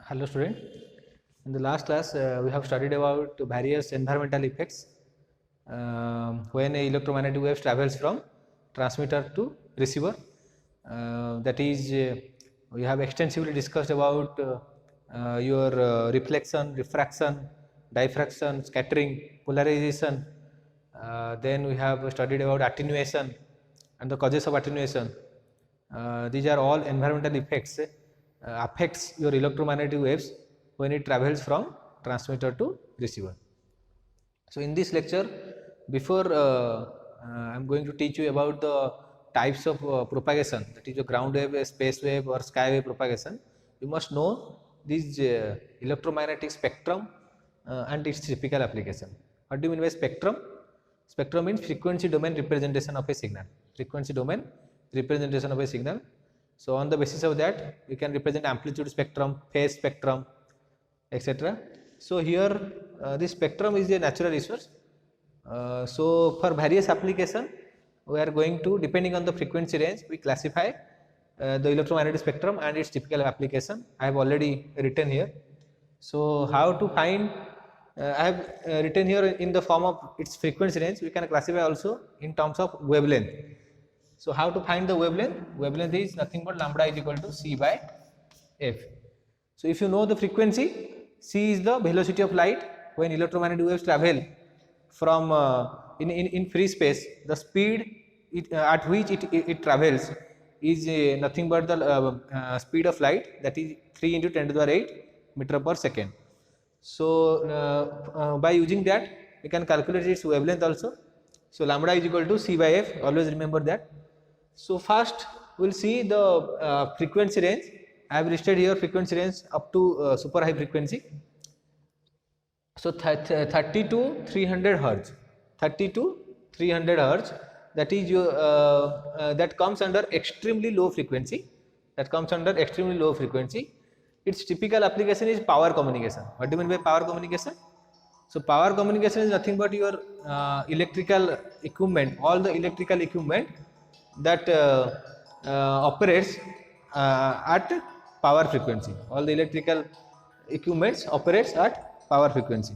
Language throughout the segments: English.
Hello student, in the last class we have studied about various environmental effects when a electromagnetic wave travels from transmitter to receiver. That is, we have extensively discussed about your reflection, refraction, diffraction, scattering, polarization. Then we have studied about attenuation and the causes of attenuation. These are all environmental effects affects your electromagnetic waves when it travels from transmitter to receiver. So in this lecture, before I am going to teach you about the types of propagation, that is your ground wave, space wave or sky wave propagation. You must know this electromagnetic spectrum and its typical application. What do you mean by spectrum? Spectrum means frequency domain representation of a signal. Frequency domain representation of a signal. So on the basis of that, we can represent amplitude spectrum, phase spectrum, etc. So here this spectrum is a natural resource. So for various application, we are going to, depending on the frequency range, we classify the electromagnetic spectrum and its typical application. I have already written here. So how to find? I have written here in the form of its frequency range. We can classify also in terms of wavelength. So how to find the wavelength? Wavelength is nothing but lambda is equal to c by f. So if you know the frequency, c is the velocity of light when electromagnetic waves travel from in free space. The speed at which it travels is nothing but the speed of light, that is 3 into 10 to the power 8 meter per second. So by using that, we can calculate its wavelength also. So lambda is equal to c by f. Always remember that. So first we will see the frequency range. I have listed here frequency range up to super high frequency. So 30 to 300 hertz, 30 to 300 hertz, that is your that comes under extremely low frequency. That comes under extremely low frequency. Its typical application is power communication. What do you mean by power communication? So power communication is nothing but your electrical equipment, all the electrical equipment that operates at power frequency. All the electrical equipments operates at power frequency.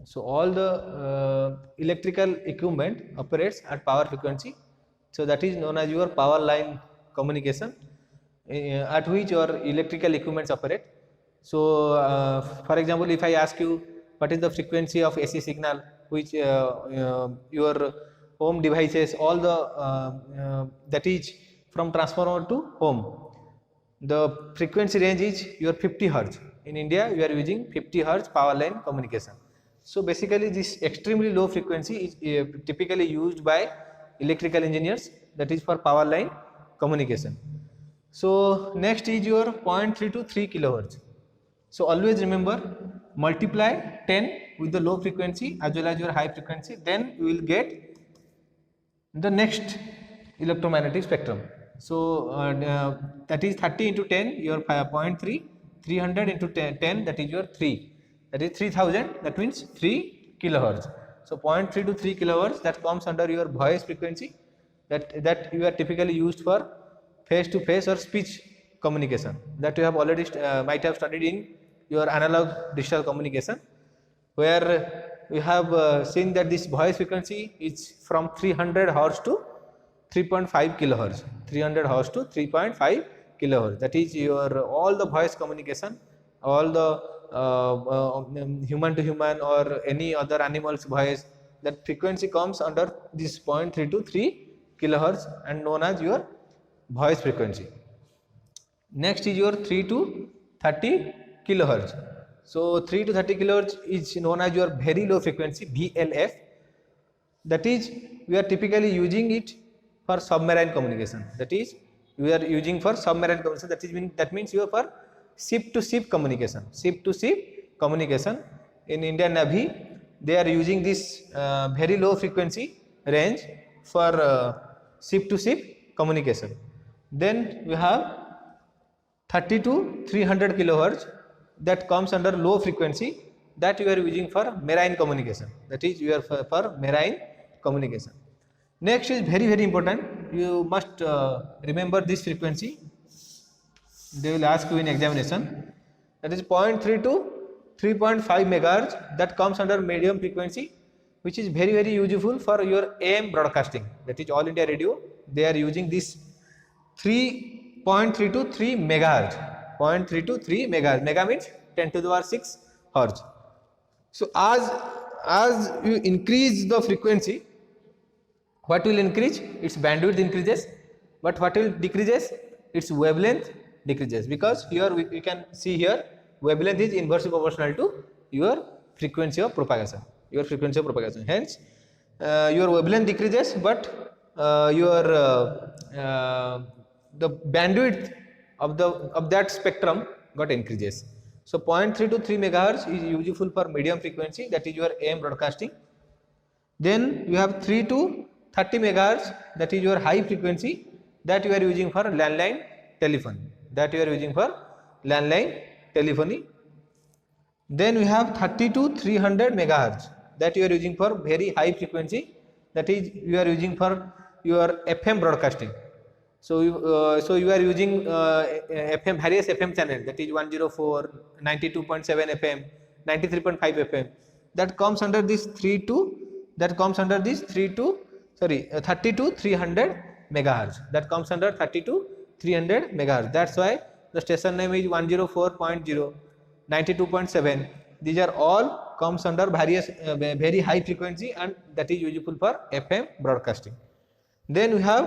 So all the electrical equipment operates at power frequency. So that is known as your power line communication, at which your electrical equipments operate. So for example, if I ask you what is the frequency of AC signal which your home devices, all the that is from transformer to home, the frequency range is your 50 hertz. In India, we are using 50 hertz power line communication. So basically, this extremely low frequency is typically used by electrical engineers, that is for power line communication. So next is your 0.3 to 3 kilohertz. So always remember, multiply 10 with the low frequency as well as your high frequency, then we will get the next electromagnetic spectrum. So that is 30 into 10, your 0.3, 300 into 10, that is your 3. That is 3000, that means 3 kilohertz. So 0.3 to 3 kilohertz, that comes under your voice frequency, that you are typically used for face to face or speech communication, that you have already might have studied in your analog digital communication, where we have seen that this voice frequency is from 300 hertz to 3.5 kilohertz, 300 hertz to 3.5 kilohertz. That is your all the voice communication, all the human to human or any other animal's voice, that frequency comes under this 0.3 to 3 kilohertz and known as your voice frequency. Next is your 3 to 30 kilohertz. So 3 to 30 kilohertz is known as your very low frequency, VLF. That is, we are typically using it for submarine communication. That is, we are using for submarine communication. That means you are for ship to ship communication. Ship to ship communication. In Indian Navy, they are using this very low frequency range for ship to ship communication. Then we have 30 to 300 kilohertz, that comes under low frequency, that you are using for marine communication. That is you are for marine communication. Next is very important. You must remember this frequency. They will ask you in examination. That is 0.3 to 3.5 megahertz. That comes under medium frequency, which is very useful for your AM broadcasting. That is All India Radio. They are using this 3.3 to 3 megahertz. 0.3 to 3 megahertz. Mega means 10 to the power 6 hertz. So as you increase the frequency, what will increase? Its bandwidth increases, but what will decreases? Its wavelength decreases, because here we can see here wavelength is inversely proportional to your frequency of propagation. Hence, your wavelength decreases, but the bandwidth of that spectrum got increases. So 0.3 to 3 megahertz is useful for medium frequency, that is your AM broadcasting. Then you have 3 to 30 megahertz, that is your high frequency, that you are using for landline telephony. Then we have 30 to 300 megahertz, that you are using for very high frequency, that is you are using for your FM broadcasting. So you are using FM, various FM channels, that is 104, 92.7 FM, 93.5 FM. That comes under this 30 to 300 megahertz. That comes under 30 to 300 megahertz. That's why the station name is 104.0, 92.7. These are all comes under various very high frequency, and that is useful for FM broadcasting. Then we have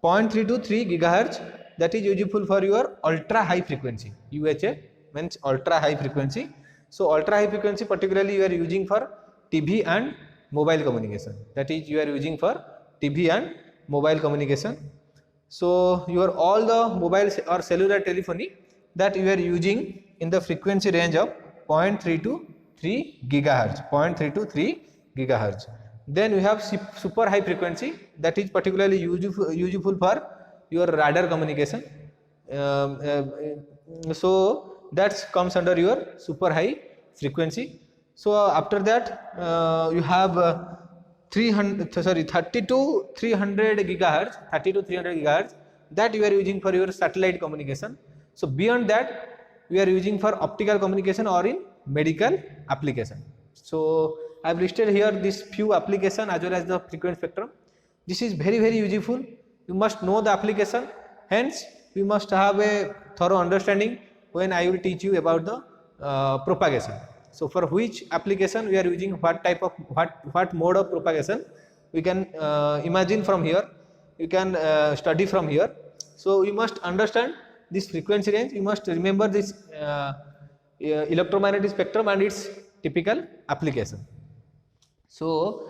0.3 to 3 gigahertz, that is useful for your ultra high frequency. UHF means ultra high frequency. So ultra high frequency particularly you are using for TV and mobile communication. That is you are using for TV and mobile communication. So your all the mobile or cellular telephony that you are using in the frequency range of 0.3 to 3 gigahertz. Then we have super high frequency, that is particularly useful for your radar communication. So that comes under your super high frequency. So after that you have 30 to 300 gigahertz, that you are using for your satellite communication. So beyond that we are using for optical communication or in medical application. So I have listed here this few application as well as the frequency spectrum. This is very useful. You must know the application. Hence, we must have a thorough understanding when I will teach you about the propagation. So for which application we are using what type of what mode of propagation, we can imagine from here. You can study from here. So you must understand this frequency range. You must remember this electromagnetic spectrum and its typical application. So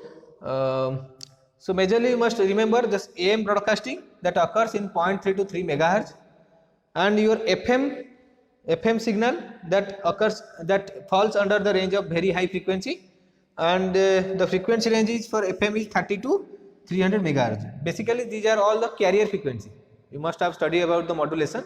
majorly you must remember this AM broadcasting that occurs in 0.3 to 3 megahertz, and your FM signal that occurs, that falls under the range of very high frequency, and the frequency range is for FM is 30 to 300 megahertz. Basically these are all the carrier frequency. You must have studied about the modulation.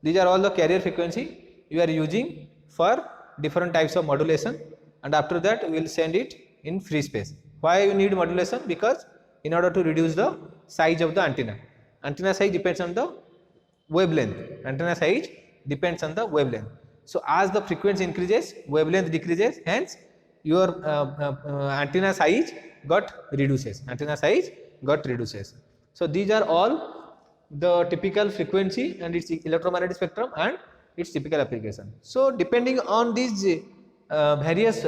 These are all the carrier frequency you are using for different types of modulation, and after that we will send it in free space. Why you need modulation? Because in order to reduce the size of the antenna. Antenna size depends on the wavelength. So as the frequency increases, wavelength decreases, hence your antenna size got reduces. So these are all the typical frequency and its electromagnetic spectrum and its typical application. So depending on these various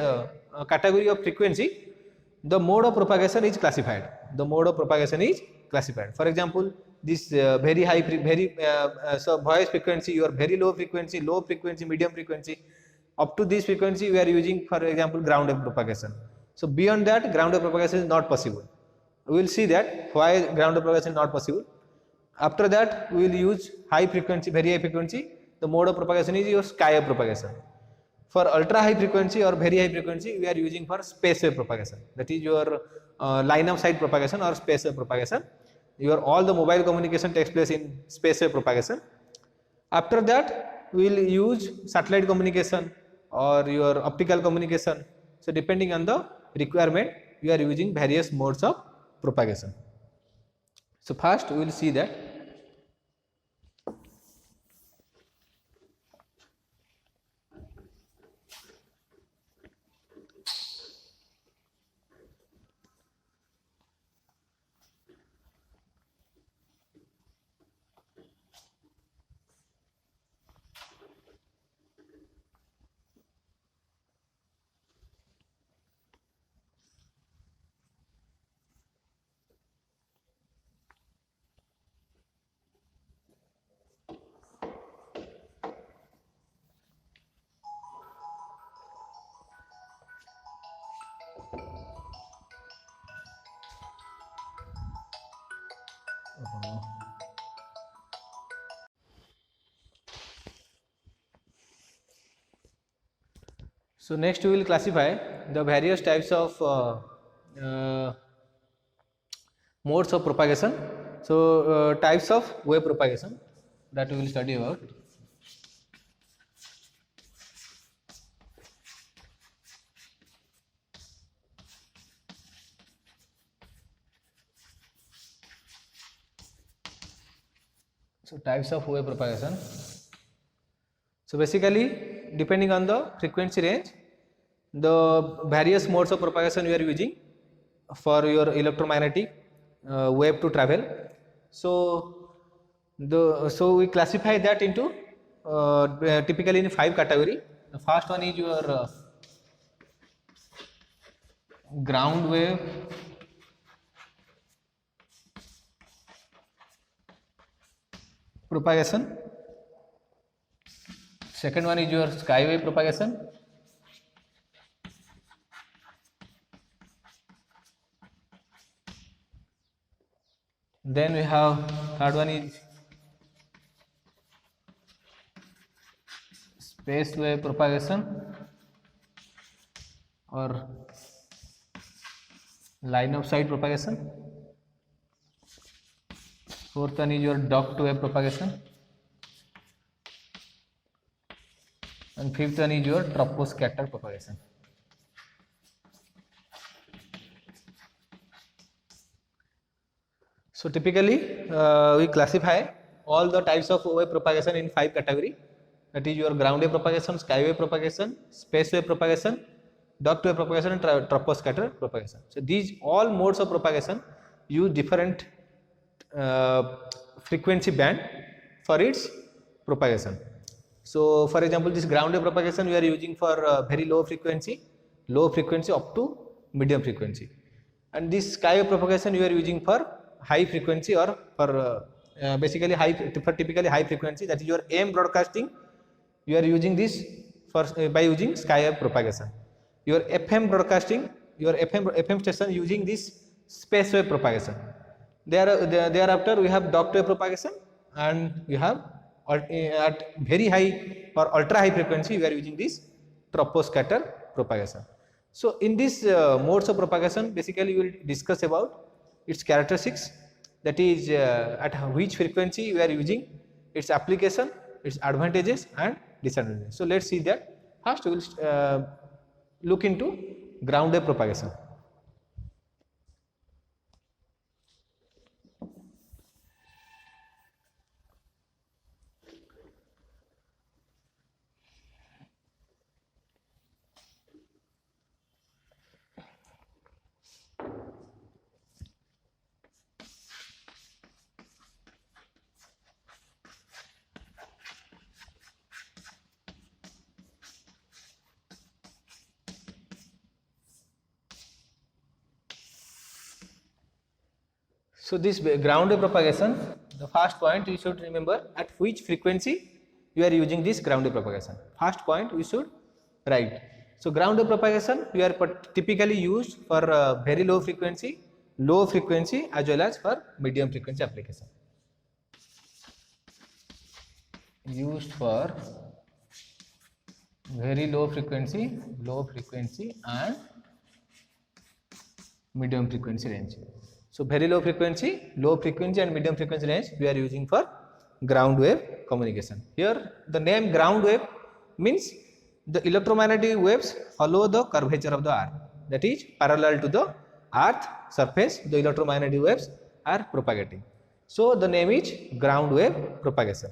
category of frequency, the mode of propagation is classified. For example, this very high, so voice frequency, your very low frequency, medium frequency. Up to this frequency, we are using, for example, ground wave propagation. So beyond that, ground wave propagation is not possible. We will see that why ground wave propagation is not possible. After that, we will use high frequency, very high frequency. The mode of propagation is your sky wave propagation. For ultra high frequency or very high frequency, we are using for space wave propagation. That is your line of sight propagation or space wave propagation. All the mobile communication takes place in space wave propagation. After that, we will use satellite communication or your optical communication. So depending on the requirement, you are using various modes of propagation. So first we will see that. So next we will classify the various types of modes of propagation. So types of wave propagation that we will study about. So types of wave propagation. So basically, depending on the frequency range, the various modes of propagation you are using for your electromagnetic wave to travel. So we classify that into typically in 5 category. The first one is your ground wave, propagation. Second one is your sky wave propagation. Then we have third one is space wave propagation or line of sight propagation. Fourth one is your duct wave propagation. And fifth one is your troposcatter propagation. So typically we classify all the types of wave propagation in 5 category. That is your ground wave propagation, sky wave propagation, space wave propagation, duct wave propagation and troposcatter propagation. So these all modes of propagation use different frequency band for its propagation. So for example, this ground wave propagation we are using for very low frequency up to medium frequency, and this sky wave propagation we are using for high frequency or for basically typically high frequency, that is your AM broadcasting. You are using this for by using sky wave propagation. Your FM broadcasting, your FM station using this space wave propagation. Thereafter we have duct wave propagation, and we have at very high or ultra high frequency we are using this troposcatter propagation. So in this modes of propagation, basically we will discuss about its characteristics, that is at which frequency we are using, its application, its advantages and disadvantages. So let's see that. First we will look into ground wave propagation. So this ground wave propagation, the first point you should remember at which frequency you are using this ground wave propagation. First point we should write. So ground wave propagation we are typically used for very low frequency as well as for medium frequency application. Used for very low frequency and medium frequency range. So very low frequency and medium frequency range we are using for ground wave communication. Here the name ground wave means the electromagnetic waves follow the curvature of the earth, that is parallel to the earth surface the electromagnetic waves are propagating. So the name is ground wave propagation.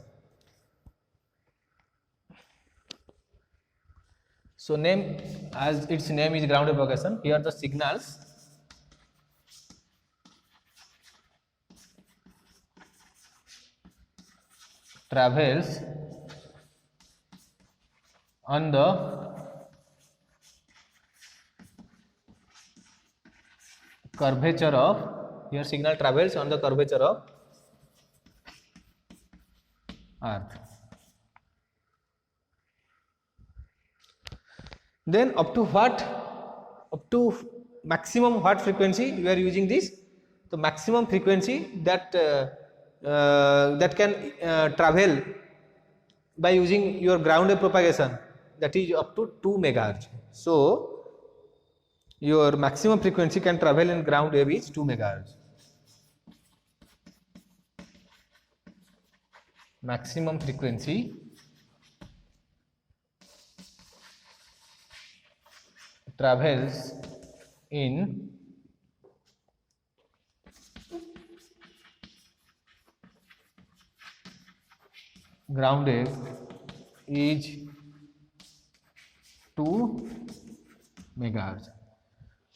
So name, as its name is ground wave propagation, here the signals travels on the curvature of, here signal travels on the curvature of earth. Then up to maximum what frequency you are using this? The maximum frequency that that can travel by using your ground wave propagation, that is up to 2 megahertz. So your maximum frequency can travel in ground wave is 2 megahertz. Maximum frequency travels in ground wave is 2 megahertz.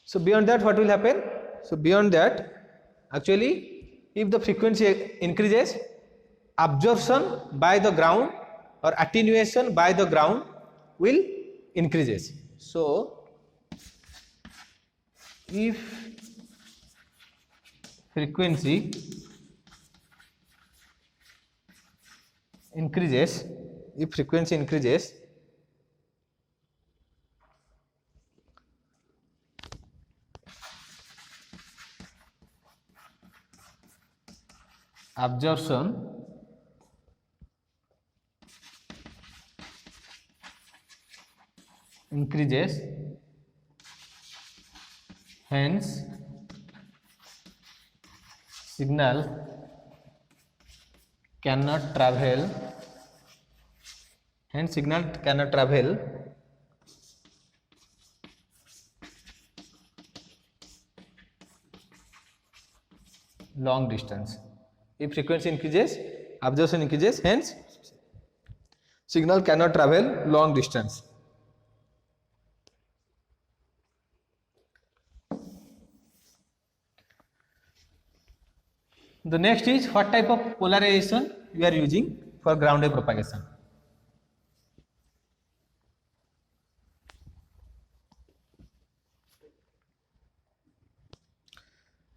So beyond that what will happen? So beyond that, actually if the frequency increases, absorption by the ground or attenuation by the ground will increases. So if frequency increases, absorption increases, hence signal cannot travel, long distance. If frequency increases, absorption increases, hence signal cannot travel long distance. The next is what type of polarization we are using for ground wave propagation.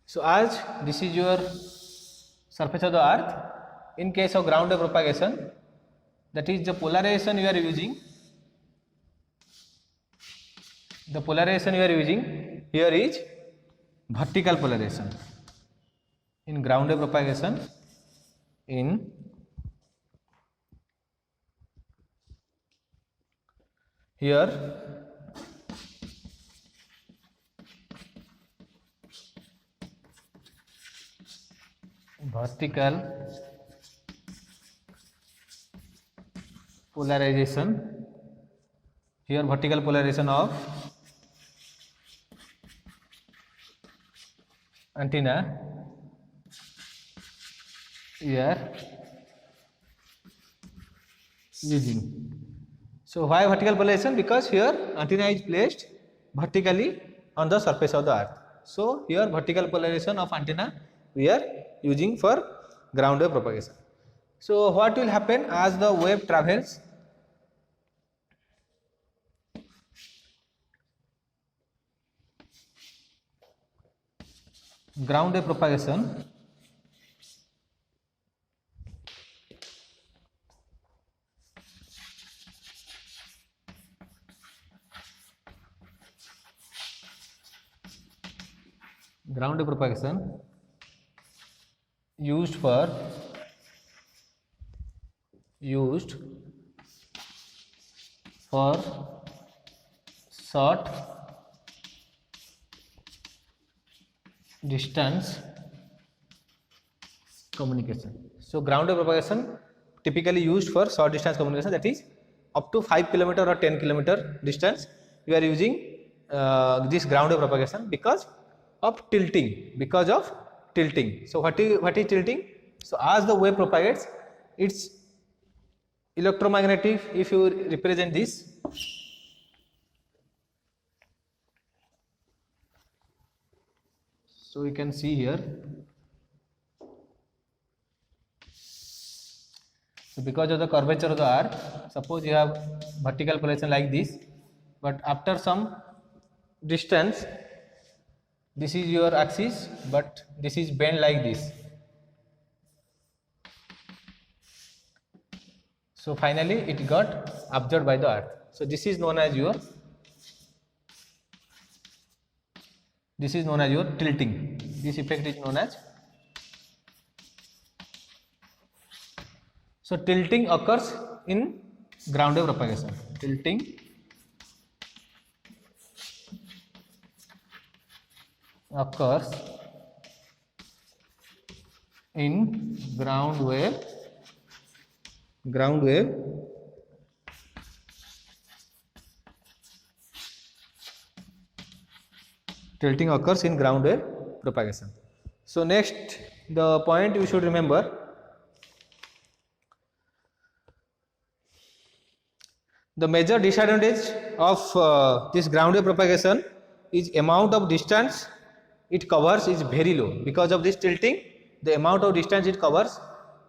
So as this is your surface of the earth, in case of ground wave propagation, that is the polarization you are using. The polarization you are using here is vertical polarization. In ground wave propagation, in here vertical polarization, here vertical polarization of antenna we are using. So why vertical polarization? Because here antenna is placed vertically on the surface of the earth. So here vertical polarization of antenna we are using for ground wave propagation. So what will happen as the wave travels? Ground wave propagation used for short distance communication. So ground wave propagation typically used for short distance communication, that is up to 5 kilometer or 10 kilometer distance, you are using this ground wave propagation because of tilting. So what is tilting? So as the wave propagates, its electromagnetic, if you represent this, so we can see here. So because of the curvature of the earth, suppose you have vertical projection like this, but after some distance, this is your axis, but this is bent like this. So finally it got absorbed by the earth. So this is known as your tilting. This effect is known as. So tilting occurs in ground wave propagation. Tilting occurs in ground wave tilting occurs in ground wave propagation. So next, the point you should remember, the major disadvantage of this ground wave propagation is amount of distance it covers is very low. Because of this tilting, the amount of distance it covers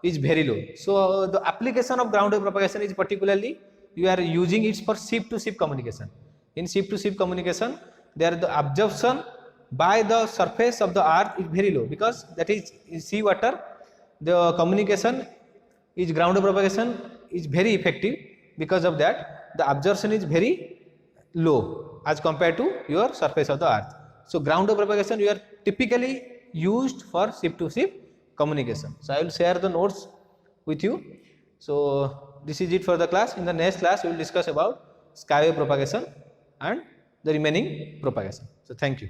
is very low. So the application of ground wave propagation is particularly you are using it for ship to ship communication. In ship to ship communication, there the absorption by the surface of the earth is very low, because that is sea water. The communication is ground wave propagation is very effective. Because of that, the absorption is very low as compared to your surface of the earth. So ground wave propagation you are typically used for ship to ship communication. So I will share the notes with you. So this is it for the class. In the next class we will discuss about sky wave propagation and the remaining propagation. So thank you.